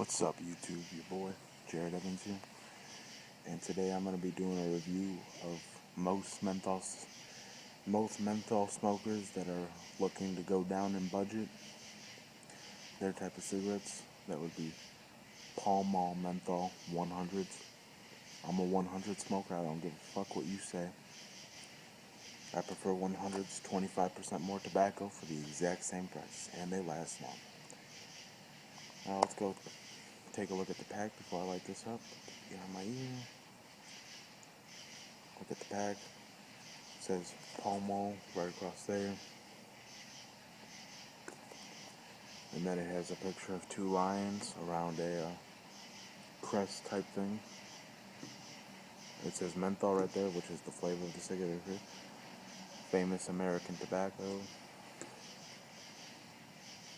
What's up, YouTube? Your boy, Jared Evans here. And today I'm going to be doing a review of most menthol smokers that are looking to go down in budget. Their type of cigarettes, that would be Pall menthol 100's. I'm a 100 smoker. I don't give a fuck what you say. I prefer 100's, 25% more tobacco for the exact same price, and they last long. Now let's go take a look at the pack before I light this up. Behind my ear. Look at the pack. It says Pall right across there. And then it has a picture of two lions around a crest type thing. It says menthol right there, which is the flavor of the cigarette. Famous American tobacco.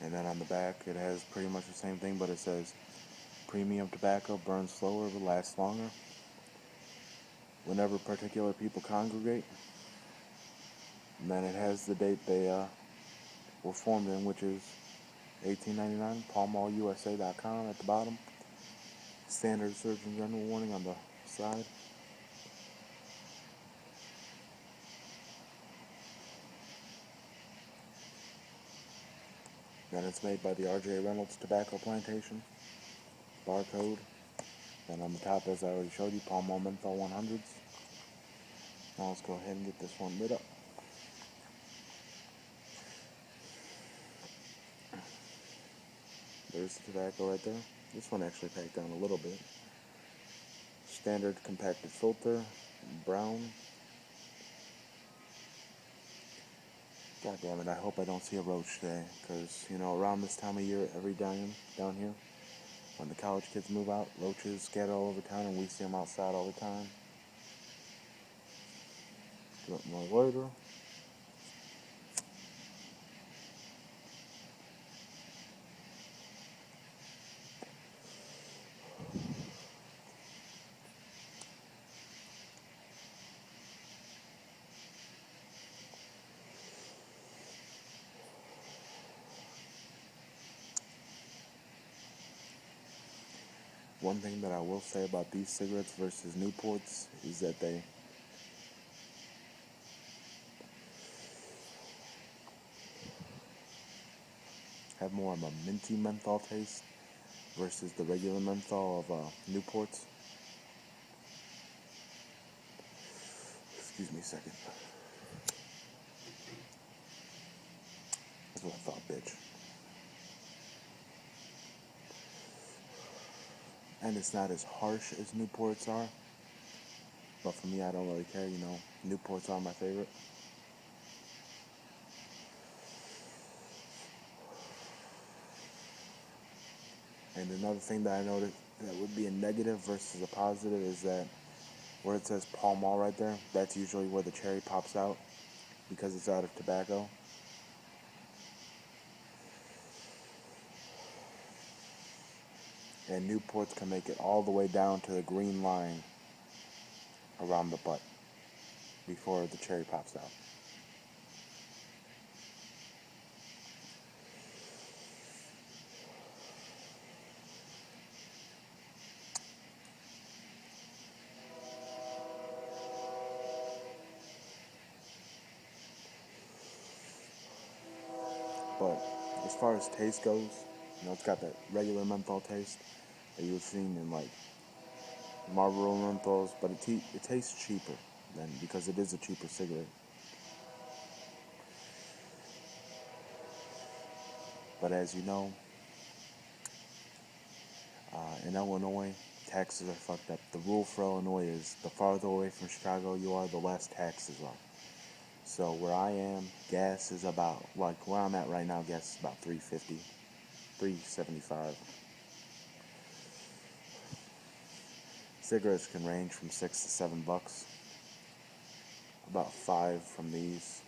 And then on the back it has pretty much the same thing, but it says premium tobacco burns slower but lasts longer. Whenever particular people congregate. And then it has the date they were formed in, which is 1899, pallmallusa.com at the bottom. Standard Surgeon General warning on the side. Then it's made by the R.J. Reynolds Tobacco Plantation. Barcode. Then on the top, as I already showed you, Pall menthol 100's. Now let's go ahead and get this one lit up. There's the tobacco right there. This one actually packed down a little bit. Standard compacted filter, brown. God damn it, I hope I don't see a roach today, because, around this time of year, every down here, when the college kids move out, roaches scatter all over town, and we see them outside all the time. Do it more later. One thing that I will say about these cigarettes versus Newports is that they have more of a minty menthol taste versus the regular menthol of Newports. Excuse me a second. That's what I thought, bitch. And it's not as harsh as Newports are. But for me, I don't really care, Newports are my favorite. And another thing that I noticed that would be a negative versus a positive is that where it says Pall Mall right there, that's usually where the cherry pops out because it's out of tobacco. And Newports can make it all the way down to the green line around the butt before the cherry pops out. But as far as taste goes, it's got that regular menthol taste that you've seen in like Marlboro menthols, but it tastes cheaper then because it is a cheaper cigarette. But as you know, in Illinois, taxes are fucked up. The rule for Illinois is the farther away from Chicago you are, the less taxes are. So where I am, gas is about, like where I'm at right now, gas is about $3.50, $3.75. Cigarettes can range from $6 to $7. About $5 from these.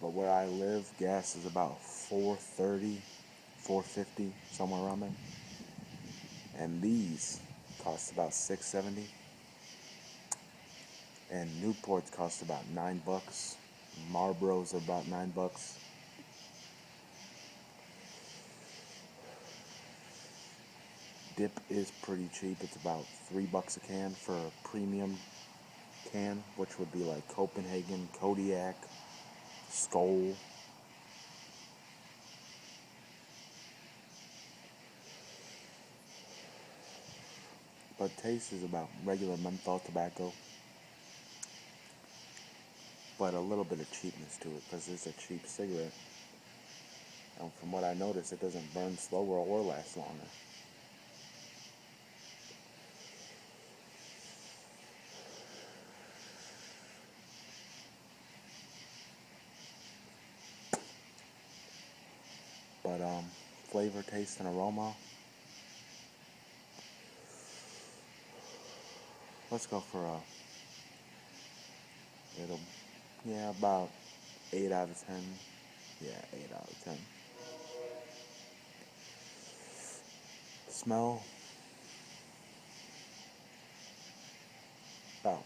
But where I live, gas is about $4.30, $4.50, somewhere around there. And these cost about $6.70. And Newports cost about $9. Marlboros are about $9. Dip is pretty cheap. It's about $3 a can for a premium can, which would be like Copenhagen, Kodiak, Skoal. But taste is about regular menthol tobacco, but a little bit of cheapness to it because it's a cheap cigarette. And from what I noticed, it doesn't burn slower or last longer. But flavor, taste, and aroma. Let's go for about 8 out of 10. Yeah, 8 out of 10. Smell, about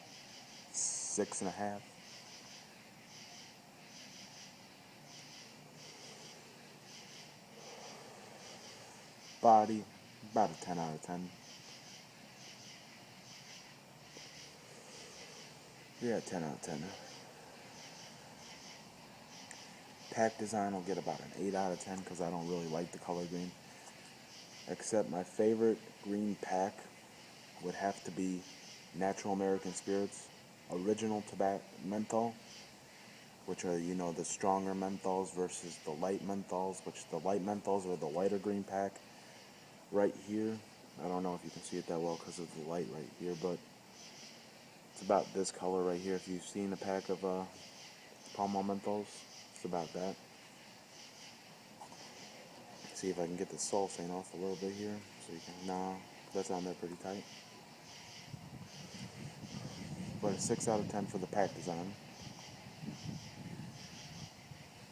6.5. Body, about a 10 out of 10. Yeah, 10 out of 10. Pack design will get about an 8 out of 10 because I don't really like the color green. Except my favorite green pack would have to be Natural American Spirits Original Tobacco Menthol, which are, the stronger menthols versus the light menthols, which the light menthols are the lighter green pack. Right here, I don't know if you can see it that well because of the light right here, but it's about this color right here. If you've seen a pack of Pall menthols, it's about that. See if I can get the sulfane off a little bit here, so you can, nah, that's on there pretty tight. But a 6 out of 10 for the pack design.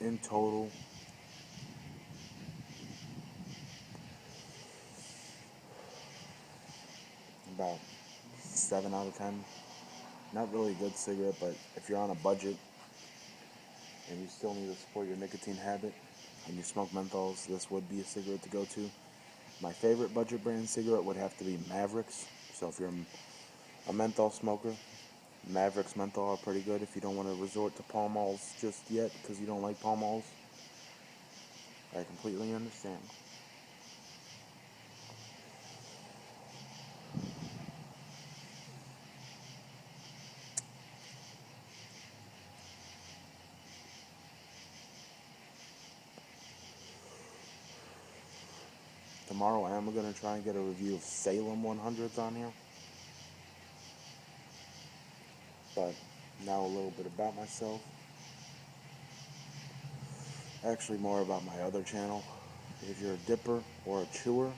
In total, about 7 out of 10. Not really a good cigarette, but if you're on a budget and you still need to support your nicotine habit and you smoke menthols, this would be a cigarette to go to. My favorite budget brand cigarette would have to be Mavericks. So if you're a menthol smoker, Mavericks menthol are pretty good if you don't want to resort to Pall Malls just yet because you don't like Pall Malls. I completely understand. Tomorrow I am going to try and get a review of Salem 100's on here. But now a little bit about myself. Actually more about my other channel. If you're a dipper or a chewer,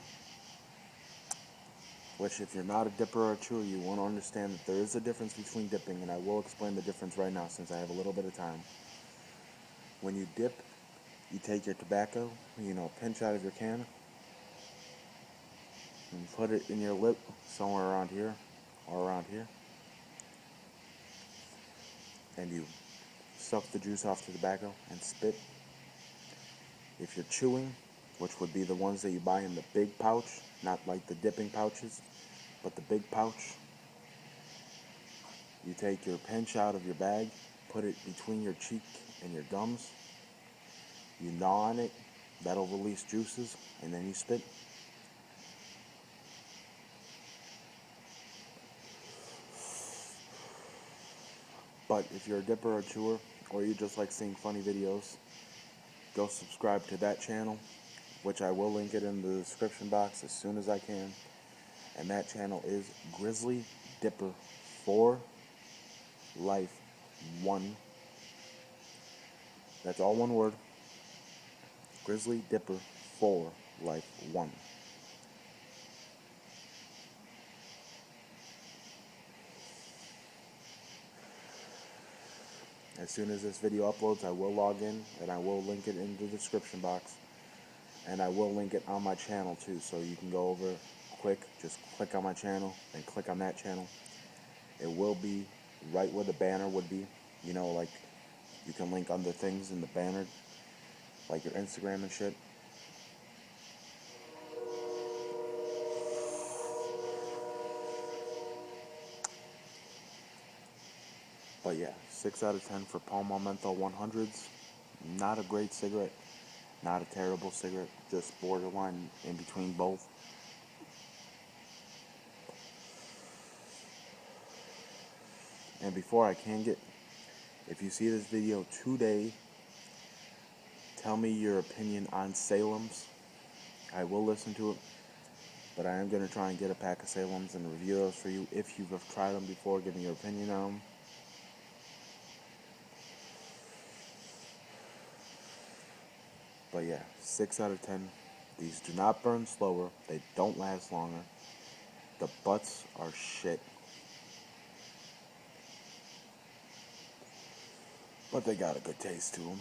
which if you're not a dipper or a chewer, you want to understand that there is a difference between dipping, and I will explain the difference right now since I have a little bit of time. When you dip, you take your tobacco, pinch out of your can, and put it in your lip somewhere around here or around here, and you suck the juice off the tobacco and spit. If you're chewing, which would be the ones that you buy in the big pouch, not like the dipping pouches, but the big pouch, you take your pinch out of your bag, put it between your cheek and your gums, you gnaw on it, that'll release juices, and then you spit. But if you're a dipper or chewer, or you just like seeing funny videos, go subscribe to that channel, which I will link it in the description box as soon as I can. And that channel is Grizzly Dipper 4 Life 1. That's all one word. Grizzly Dipper 4 Life 1. As soon as this video uploads, I will log in and I will link it in the description box. And I will link it on my channel too, so you can go over just click on my channel and click on that channel. It will be right where the banner would be, like You can link other things in the banner, like your Instagram and shit. But yeah, 6 out of 10 for Pall Mall Menthol 100's. Not a great cigarette, not a terrible cigarette, just borderline in between both. And before I can get, if you see this video today, tell me your opinion on Salem's. I will listen to it, but I am going to try and get a pack of Salem's and review those for you. If you've tried them before, give me your opinion on them. But yeah, 6 out of 10. These do not burn slower. They don't last longer. The butts are shit. But they got a good taste to them.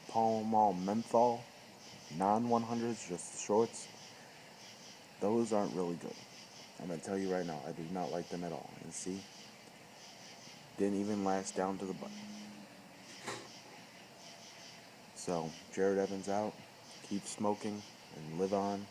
Pall Mall Menthol, non-100's, just the shorts. Those aren't really good. I'm going to tell you right now, I do not like them at all. And see, didn't even last down to the butt. So, Jared Evans out. Keep smoking and live on.